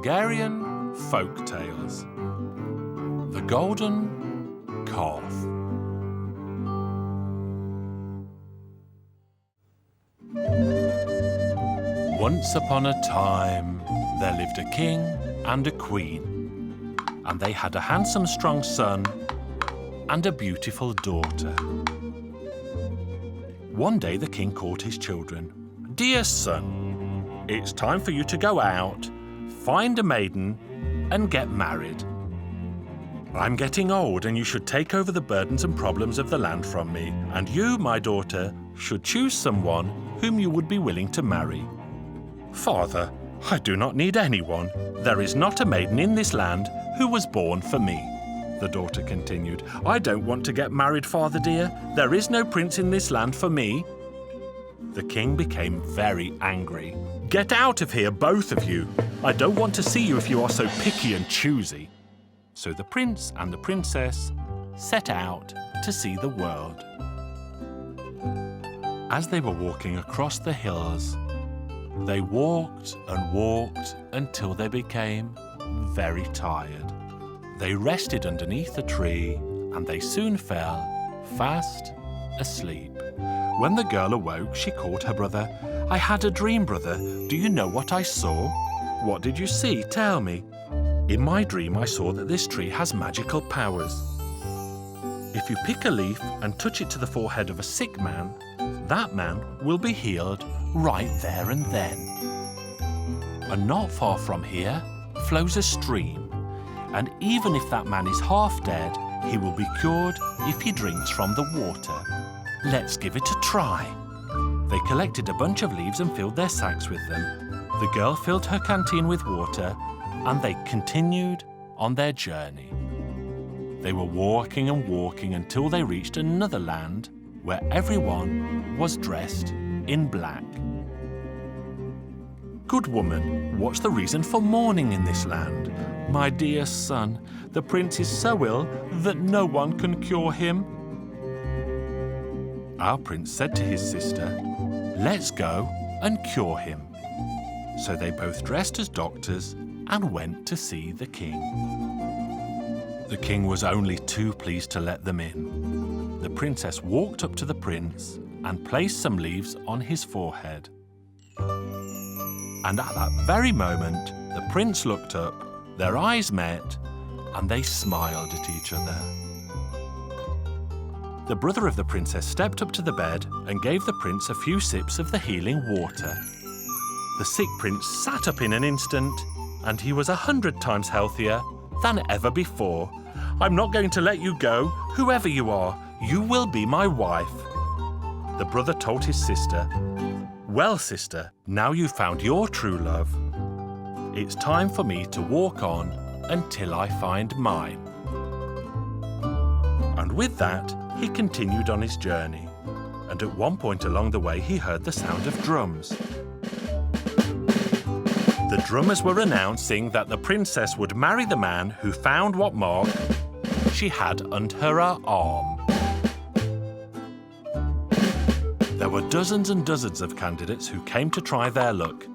Hungarian Folk Tales. The Golden Calf. Once upon a time, there lived a king and a queen, and they had a handsome, strong son and a beautiful daughter. One day the king called his children. "Dear son, it's time for you to go out, find a maiden, and get married. I'm getting old, and you should take over the burdens and problems of the land from me, and you, my daughter, should choose someone whom you would be willing to marry." "Father, I do not need anyone. There is not a maiden in this land who was born for me," the daughter continued. "I don't want to get married, father dear. There is no prince in this land for me." The king became very angry. "Get out of here, both of you. I don't want to see you if you are so picky and choosy." So the prince and the princess set out to see the world. As they were walking across the hills, they walked and walked until they became very tired. They rested underneath a tree and they soon fell fast asleep. When the girl awoke, she called her brother. "I had a dream, brother. Do you know what I saw?" "What did you see? Tell me." "In my dream, I saw that this tree has magical powers. If you pick a leaf and touch it to the forehead of a sick man, that man will be healed right there and then. And not far from here flows a stream, and even if that man is half dead, he will be cured if he drinks from the water. Let's give it a try." They collected a bunch of leaves and filled their sacks with them. The girl filled her canteen with water, and they continued on their journey. They were walking and walking until they reached another land where everyone was dressed in black. "Good woman, what's the reason for mourning in this land?" "My dear son, the prince is so ill that no one can cure him." Our prince said to his sister, "Let's go and cure him." So they both dressed as doctors and went to see the king. The king was only too pleased to let them in. The princess walked up to the prince and placed some leaves on his forehead. And at that very moment, the prince looked up, their eyes met, and they smiled at each other. The brother of the princess stepped up to the bed and gave the prince a few sips of the healing water. The sick prince sat up in an instant, and he was 100 times healthier than ever before. "I'm not going to let you go, whoever you are. You will be my wife." The brother told his sister, "Well, sister, now you've found your true love. It's time for me to walk on until I find mine." And with that, he continued on his journey. And at one point along the way, he heard the sound of drums. The drummers were announcing that the princess would marry the man who found what mark she had under her arm. There were dozens and dozens of candidates who came to try their luck,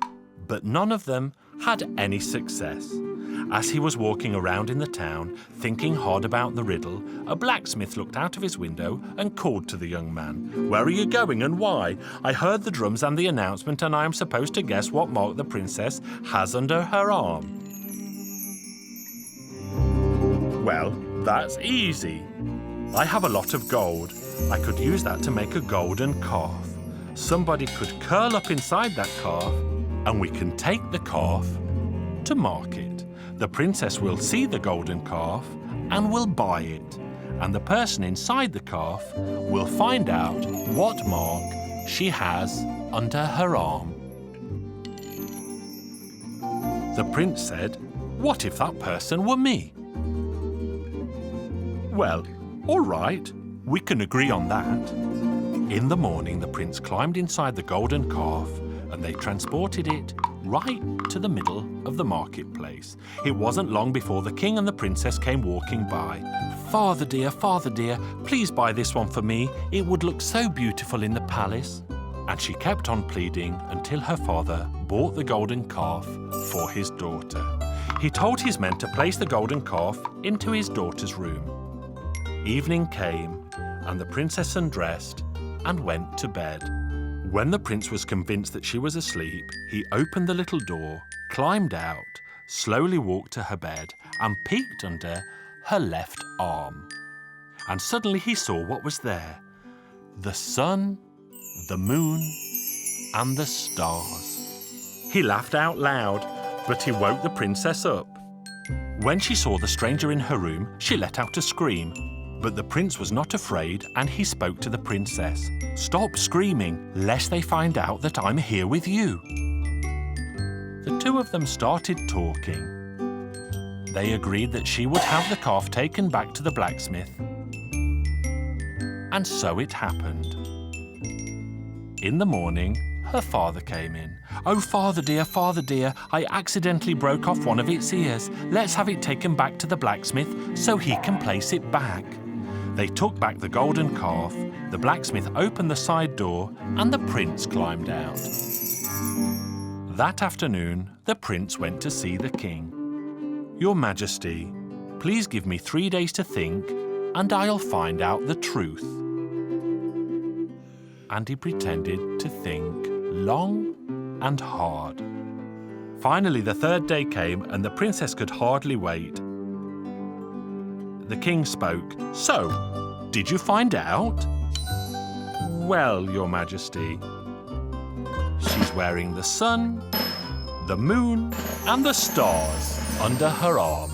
but none of them had any success. As he was walking around in the town, thinking hard about the riddle, a blacksmith looked out of his window and called to the young man. "Where are you going and why? I heard the drums and the announcement, and I am supposed to guess what mark the princess has under her arm." "Well, that's easy. I have a lot of gold. I could use that to make a golden calf. Somebody could curl up inside that calf, and we can take the calf to market. The princess will see the golden calf and will buy it, and the person inside the calf will find out what mark she has under her arm." The prince said, "What if that person were me?" "Well, all right, we can agree on that." In the morning, the prince climbed inside the golden calf and they transported it right to the middle of the marketplace. It wasn't long before the king and the princess came walking by. Father dear, please buy this one for me. It would look so beautiful in the palace." And she kept on pleading until her father bought the golden calf for his daughter. He told his men to place the golden calf into his daughter's room. Evening came, and the princess undressed and went to bed. When the prince was convinced that she was asleep, he opened the little door, climbed out, slowly walked to her bed, and peeked under her left arm. And suddenly he saw what was there: the sun, the moon, and the stars. He laughed out loud, but he woke the princess up. When she saw the stranger in her room, she let out a scream. But the prince was not afraid, and he spoke to the princess. "Stop screaming, lest they find out that I'm here with you." The two of them started talking. They agreed that she would have the calf taken back to the blacksmith. And so it happened. In the morning, her father came in. "Oh, father dear, I accidentally broke off one of its ears. Let's have it taken back to the blacksmith so he can place it back." They took back the golden calf, the blacksmith opened the side door, and the prince climbed out. That afternoon, the prince went to see the king. "Your Majesty, please give me 3 days to think, and I'll find out the truth." And he pretended to think long and hard. Finally, the third day came, and the princess could hardly wait. The king spoke. "So, did you find out?" "Well, Your Majesty, she's wearing the sun, the moon, and the stars under her arm."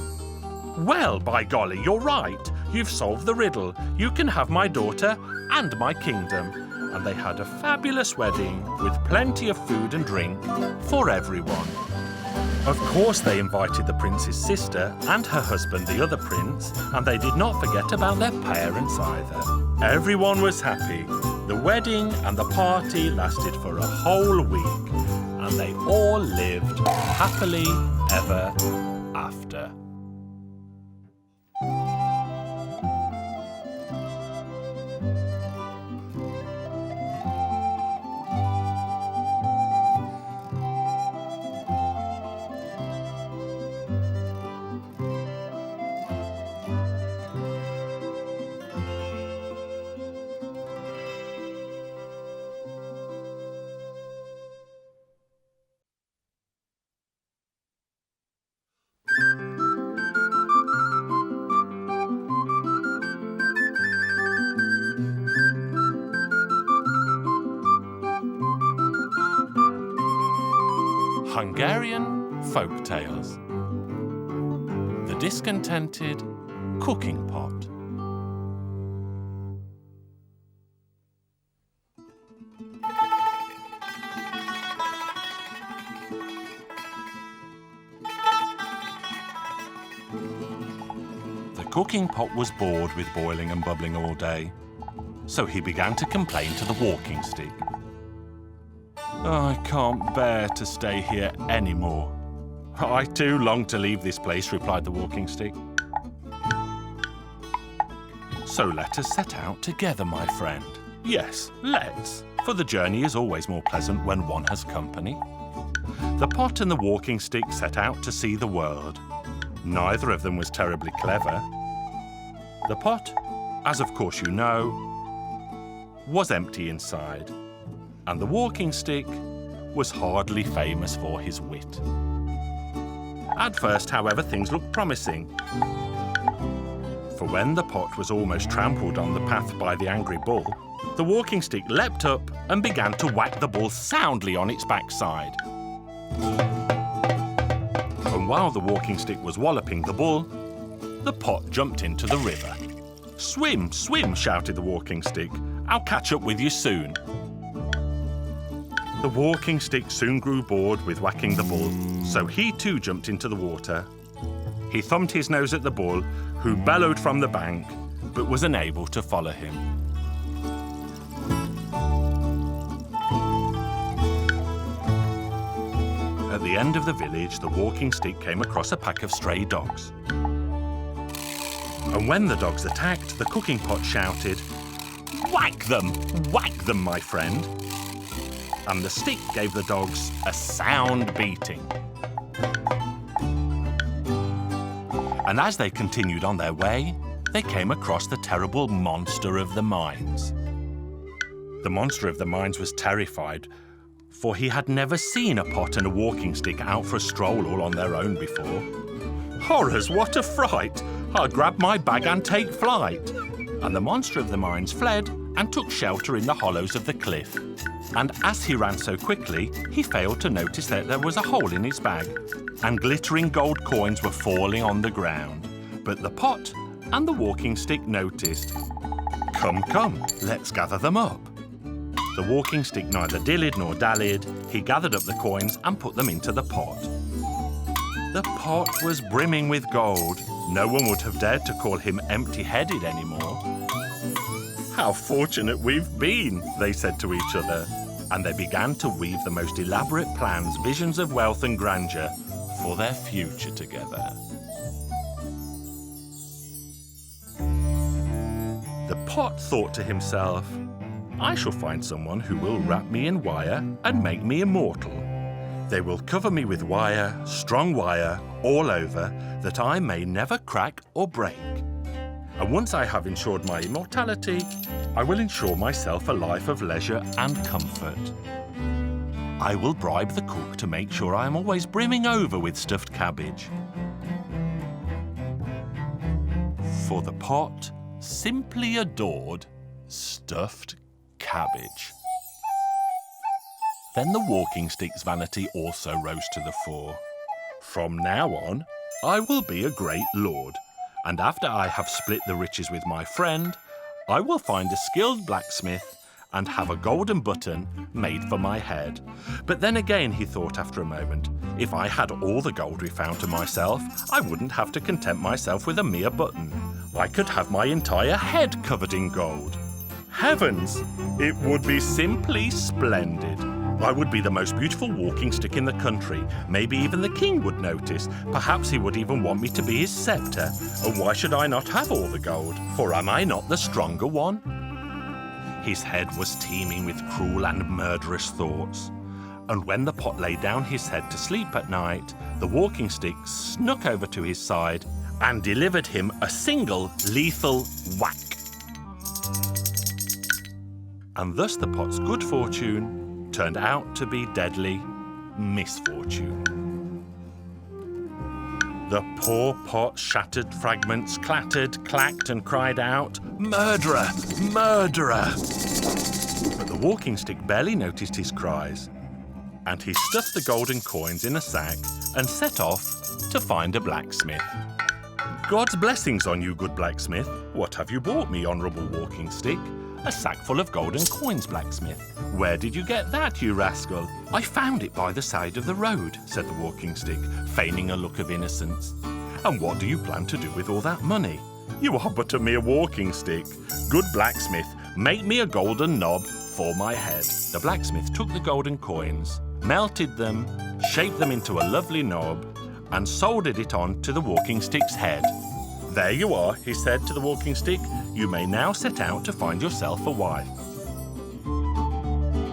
"Well, by golly, you're right. You've solved the riddle. You can have my daughter and my kingdom." And they had a fabulous wedding with plenty of food and drink for everyone. Of course, they invited the prince's sister and her husband, the other prince, and they did not forget about their parents either. Everyone was happy. The wedding and the party lasted for a whole week, and they all lived happily ever after. Hungarian Folk Tales. The Discontented Cooking Pot. The cooking pot was bored with boiling and bubbling all day, so he began to complain to the walking stick. "I can't bear to stay here anymore." "I too long to leave this place," replied the walking stick. "So let us set out together, my friend." "Yes, let's, for the journey is always more pleasant when one has company." The pot and the walking stick set out to see the world. Neither of them was terribly clever. The pot, as of course you know, was empty inside, and the walking stick was hardly famous for his wit. At first, however, things looked promising. For when the pot was almost trampled on the path by the angry bull, the walking stick leapt up and began to whack the bull soundly on its backside. And while the walking stick was walloping the bull, the pot jumped into the river. "Swim, swim," shouted the walking stick. "I'll catch up with you soon." The walking stick soon grew bored with whacking the bull, so he too jumped into the water. He thumbed his nose at the bull, who bellowed from the bank, but was unable to follow him. At the end of the village, the walking stick came across a pack of stray dogs. And when the dogs attacked, the cooking pot shouted, whack them, my friend." And the stick gave the dogs a sound beating. And as they continued on their way, they came across the terrible monster of the mines. The monster of the mines was terrified, for he had never seen a pot and a walking stick out for a stroll all on their own before. Horrors, what a fright! I'll grab my bag and take flight. And the monster of the mines fled and took shelter in the hollows of the cliff. And as he ran so quickly, he failed to notice that there was a hole in his bag, and glittering gold coins were falling on the ground. But the pot and the walking stick noticed. Come, come, let's gather them up. The walking stick neither dillied nor dallied. He gathered up the coins and put them into the pot. The pot was brimming with gold. No one would have dared to call him empty-headed anymore. How fortunate we've been, they said to each other, and they began to weave the most elaborate plans, visions of wealth and grandeur for their future together. The pot thought to himself, I shall find someone who will wrap me in wire and make me immortal. They will cover me with wire, strong wire, all over, that I may never crack or break. And once I have ensured my immortality, I will ensure myself a life of leisure and comfort. I will bribe the cook to make sure I am always brimming over with stuffed cabbage. For the pot simply adored stuffed cabbage. Then the walking stick's vanity also rose to the fore. From now on, I will be a great lord, and after I have split the riches with my friend, I will find a skilled blacksmith and have a golden button made for my head. But then again, he thought after a moment, if I had all the gold we found to myself, I wouldn't have to content myself with a mere button. I could have my entire head covered in gold. Heavens! It would be simply splendid. I would be the most beautiful walking stick in the country. Maybe even the king would notice. Perhaps he would even want me to be his sceptre. And why should I not have all the gold? For am I not the stronger one? His head was teeming with cruel and murderous thoughts. And when the pot lay down his head to sleep at night, the walking stick snuck over to his side and delivered him a single lethal whack. And thus the pot's good fortune turned out to be deadly misfortune. The poor pot's shattered fragments clattered, clacked, and cried out, "Murderer! Murderer!" But the walking stick barely noticed his cries, and he stuffed the golden coins in a sack and set off to find a blacksmith. "God's blessings on you, good blacksmith. What have you brought me, honourable walking stick?" "A sack full of golden coins, blacksmith." "Where did you get that, you rascal?" "I found it by the side of the road," said the walking stick, feigning a look of innocence. "And what do you plan to do with all that money?" "You are but a mere walking stick. Good blacksmith, make me a golden knob for my head." The blacksmith took the golden coins, melted them, shaped them into a lovely knob, and soldered it on to the walking stick's head. "There you are," he said to the walking stick. "You may now set out to find yourself a wife."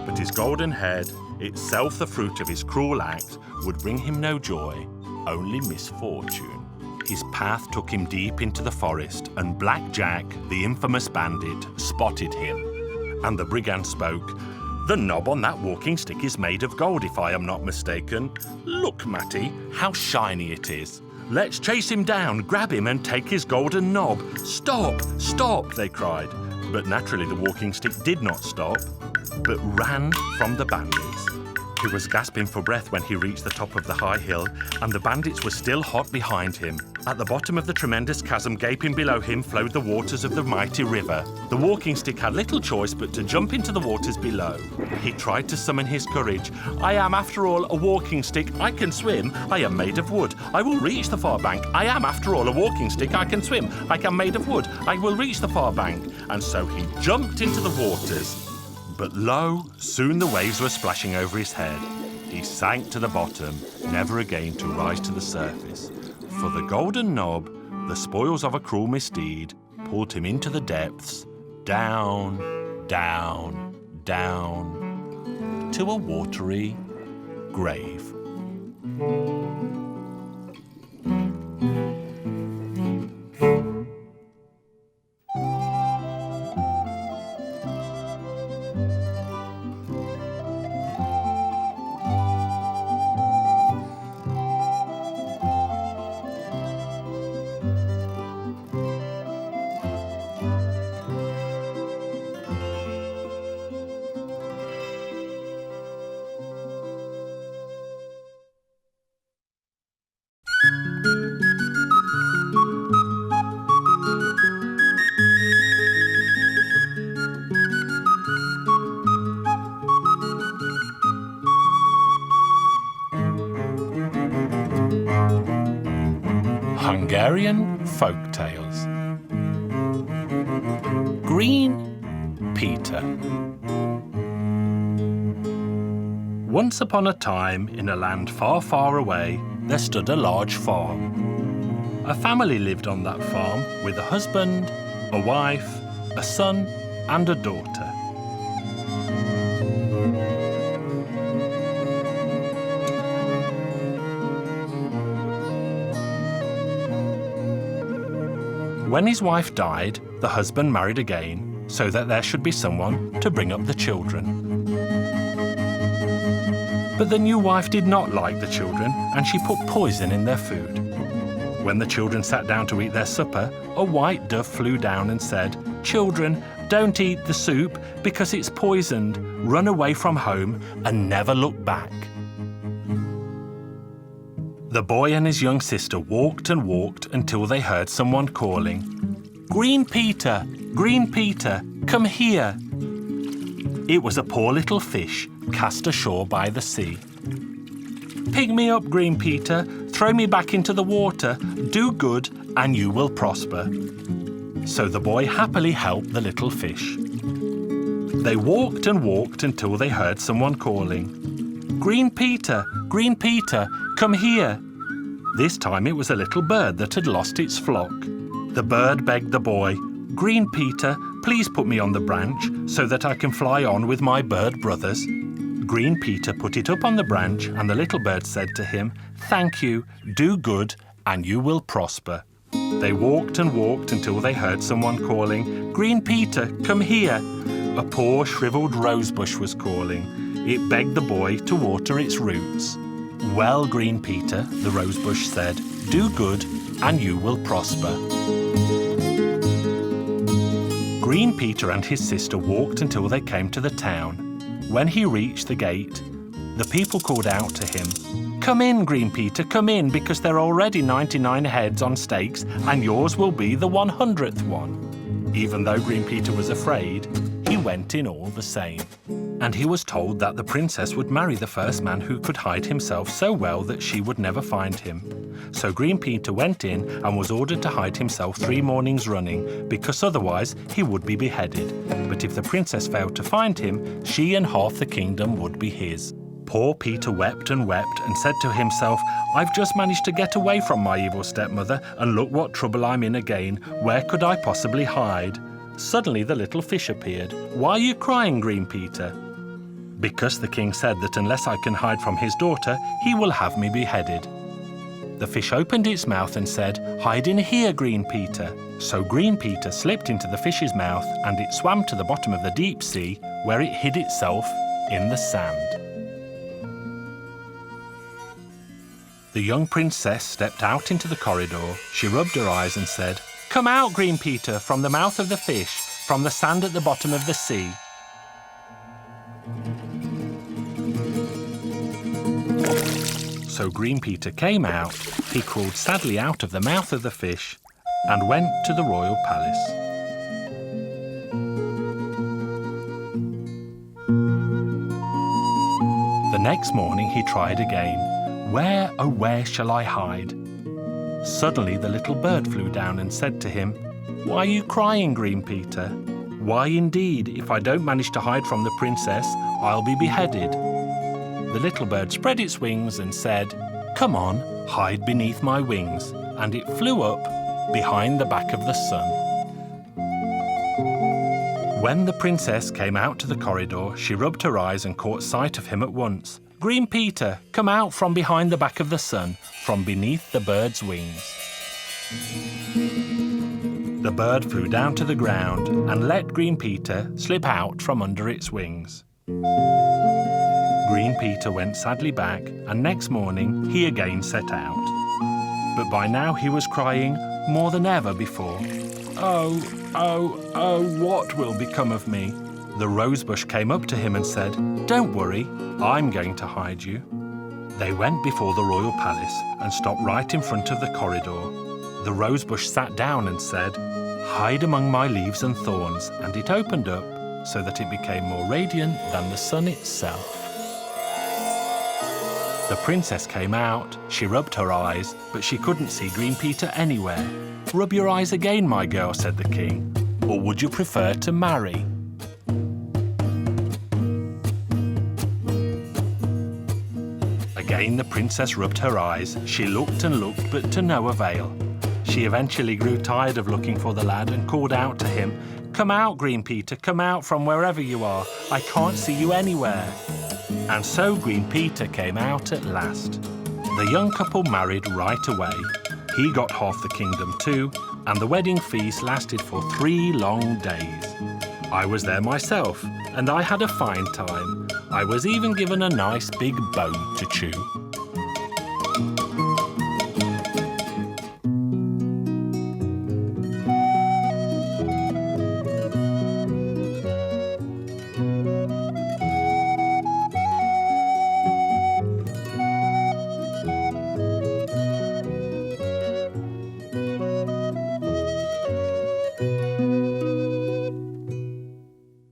But his golden head, itself the fruit of his cruel act, would bring him no joy, only misfortune. His path took him deep into the forest, and Black Jack, the infamous bandit, spotted him. And the brigand spoke. "The knob on that walking stick is made of gold, if I am not mistaken. Look, Matty, how shiny it is. Let's chase him down, grab him, and take his golden knob." "Stop! Stop!" they cried. But naturally the walking stick did not stop, but ran from the bandits. He was gasping for breath when he reached the top of the high hill, and the bandits were still hot behind him. At the bottom of the tremendous chasm gaping below him flowed the waters of the mighty river. The walking stick had little choice but to jump into the waters below. He tried to summon his courage. "I am, after all, a walking stick. I can swim. I am made of wood. I will reach the far bank. I am, after all, a walking stick. I can swim. I am made of wood. I will reach the far bank." And so he jumped into the waters. But lo, soon the waves were splashing over his head. He sank to the bottom, never again to rise to the surface. For the golden knob, the spoils of a cruel misdeed, pulled him into the depths, down, down, down, to a watery grave. Hungarian Folk Tales. Green Peter. Once upon a time, in a land far, far away, there stood a large farm. A family lived on that farm with a husband, a wife, a son, and a daughter. When his wife died, the husband married again, so that there should be someone to bring up the children. But the new wife did not like the children, and she put poison in their food. When the children sat down to eat their supper, a white dove flew down and said, "Children, don't eat the soup because it's poisoned. Run away from home and never look back." The boy and his young sister walked and walked until they heard someone calling, "Green Peter, Green Peter, come here." It was a poor little fish cast ashore by the sea. "Pick me up, Green Peter, throw me back into the water, do good and you will prosper." So the boy happily helped the little fish. They walked and walked until they heard someone calling, "Green Peter, Green Peter, come here." This time it was a little bird that had lost its flock. The bird begged the boy, "Green Peter, please put me on the branch so that I can fly on with my bird brothers." Green Peter put it up on the branch, and the little bird said to him, "Thank you, do good, and you will prosper." They walked and walked until they heard someone calling, "Green Peter, come here." A poor shriveled rosebush was calling. It begged the boy to water its roots. "Well, Green Peter," the rosebush said, "do good and you will prosper." Green Peter and his sister walked until they came to the town. When he reached the gate, the people called out to him, "Come in, Green Peter, come in, because there are already 99 heads on stakes and yours will be the 100th one." Even though Green Peter was afraid, he went in all the same. And he was told that the princess would marry the first man who could hide himself so well that she would never find him. So Green Peter went in and was ordered to hide himself 3 mornings running, because otherwise he would be beheaded. But if the princess failed to find him, she and half the kingdom would be his. Poor Peter wept and said to himself, "I've just managed to get away from my evil stepmother, and look what trouble I'm in again. Where could I possibly hide?" Suddenly the little fish appeared. "Why are you crying, Green Peter?" "Because the king said that unless I can hide from his daughter, he will have me beheaded." The fish opened its mouth and said, "Hide in here, Green Peter." So Green Peter slipped into the fish's mouth and it swam to the bottom of the deep sea, where it hid itself in the sand. The young princess stepped out into the corridor. She rubbed her eyes and said, "Come out, Green Peter, from the mouth of the fish, from the sand at the bottom of the sea." So Green Peter came out, he crawled sadly out of the mouth of the fish and went to the royal palace. The next morning he tried again. "Where, oh where shall I hide?" Suddenly the little bird flew down and said to him, "Why are you crying, Green Peter?" "Why indeed, if I don't manage to hide from the princess, I'll be beheaded." The little bird spread its wings and said, "Come on, hide beneath my wings," and it flew up behind the back of the sun. When the princess came out to the corridor, she rubbed her eyes and caught sight of him at once. "Green Peter, come out from behind the back of the sun, from beneath the bird's wings." The bird flew down to the ground and let Green Peter slip out from under its wings. Green Peter went sadly back, and next morning he again set out. But by now he was crying more than ever before. "Oh, oh, oh, what will become of me?" The rosebush came up to him and said, "Don't worry, I'm going to hide you." They went before the royal palace and stopped right in front of the corridor. The rosebush sat down and said, "Hide among my leaves and thorns," and it opened up so that it became more radiant than the sun itself. The princess came out. She rubbed her eyes, but she couldn't see Green Peter anywhere. "Rub your eyes again, my girl," said the king. "Or would you prefer to marry?" Again the princess rubbed her eyes. She looked and looked, but to no avail. She eventually grew tired of looking for the lad and called out to him, "Come out, Green Peter, come out from wherever you are. I can't see you anywhere." And so Green Peter came out at last. The young couple married right away. He got half the kingdom too, and the wedding feast lasted for 3 long days. I was there myself, and I had a fine time. I was even given a nice big bone to chew.